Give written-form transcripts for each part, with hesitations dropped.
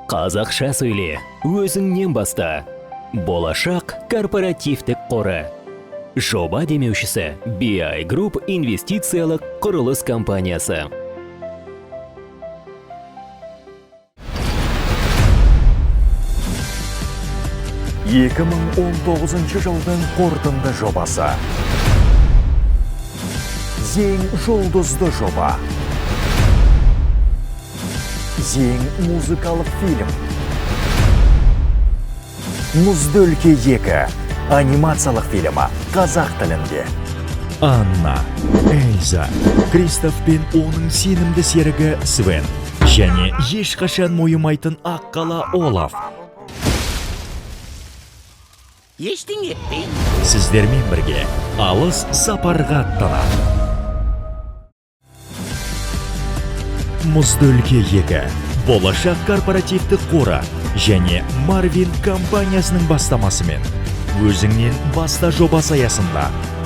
Қазақша сөйле, өзіңнен баста. Болашақ корпоративтік қоры. Жоба демеушісі BI Group инвестициялық құрылыс компаниясы. Екі 2019 жылдың қорытынды жобасы. Ең жұлдызды жоба. Ең музыкалық фильм. Мұзды өлке 2 анимациялық фильмі қазақ тілінде. Анна, Эльза, Кристоф пен оның сенімді серігі Свен және ешқашан мойымайтын аққала Олаф. Ештеңе етпей. Сіздермен бірге алыс сапарға аттанады. Мұзды өлке 2 болашақ корпоративтік қоры және Марвин компаниясының бастамасымен өзіңнен баста жобасы аясында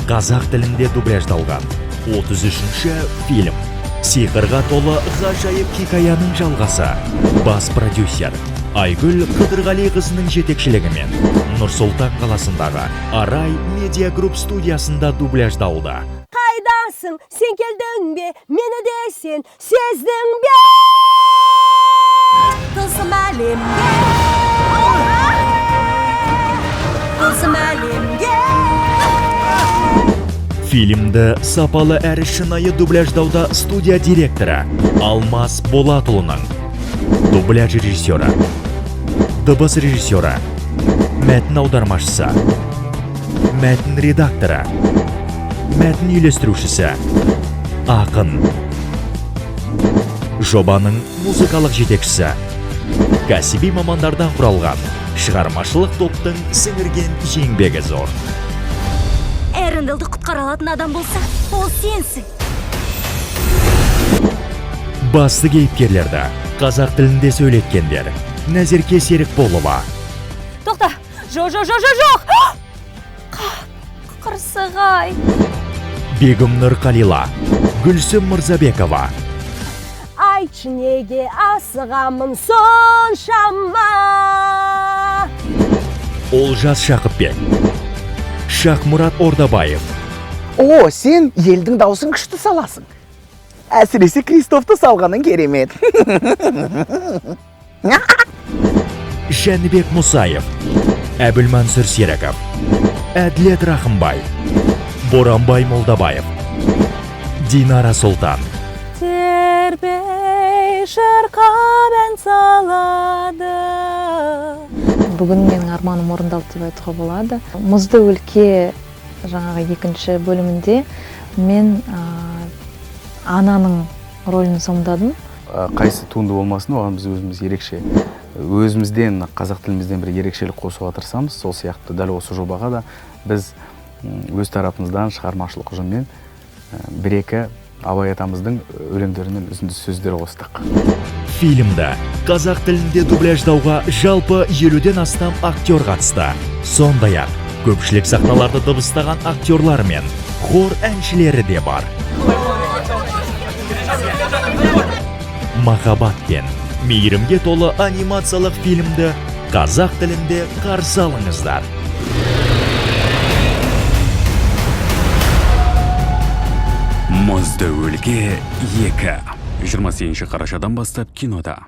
қазақ тілінде дубляждалған 33-ші фильм. Сиқырға толы ғажайып хикаяның жалғасы. Бас продюсер Айгүл Қыдырғалиқызының жетекшілігімен Нұр-Сұлтан қаласындағы Арай Медиа Групп студиясында дубляждалды. Қайдасың, сен келдің бе, мені де сен сездің бе? Тылсым әлемге, тылсым әлемге. Фильмді сапалы әрі шынайы дубляждауда студия директоры Алмас Болатұлының, дубляж режиссері, дыбыс режиссері, мәтін аудармашысы, мәтін редакторы, мәтін үйлестірушісі, ақын, жобаның музыкалық жетекшісі, кәсіби мамандардан құралған шығармашылық топтың сіңірген еңбегі зор. Эренделді құтқара алатын адам болса, ол сенсің. Басты кейіпкерлерді қазақ тілінде сөйлеткендер Назерке Серікболова. Тоқта, жоқ. Қырсығай. Бегімнұр Қалила, Гүлсім Мырзабекова. Айтшы неге асығамын соншама. Олжас Шақыпбек, Шақмұрат Ордабаев. О, сен елдің даусын күшті саласың. Әсіресе Кристофты салғаның керемет. Жәнібек Мұсаев, Әбілмансүр Серіков, Әділет Рахымбай, Боранбай Молдабаев, Динара Сұлтан. Тербей шырқап ән салады. Бүгін менің арманым орындалды деп айтуға болады. Мұзды өлке жаңағы екінші бөлімінде мен ананың рөлін сомдадым. Қайсы туынды болмасын, оған біз өзіміз ерекше, өзімізден, қазақ тілімізден бір ерекшелік қосуға тырысамыз. Сол сияқты дәл осы жобаға да біз өз тарапымыздан шығармашылық ұжыммен бір-екі Абай атамыздың өлеңдерінен үзінді сөздер қостық. Фильмді қазақ тілінде дубляждауға жалпы 50-ден астам актер қатысты. Сондай-ақ көпшілік сахналарды дыбыстаған актерлар мен хор әншілері де бар. Махаббат пен мейірімге толы анимациялық фильмді қазақ тілінде қарсы алыңыздар. Мұзды өлке 2 28 қарашадан бастап кинода.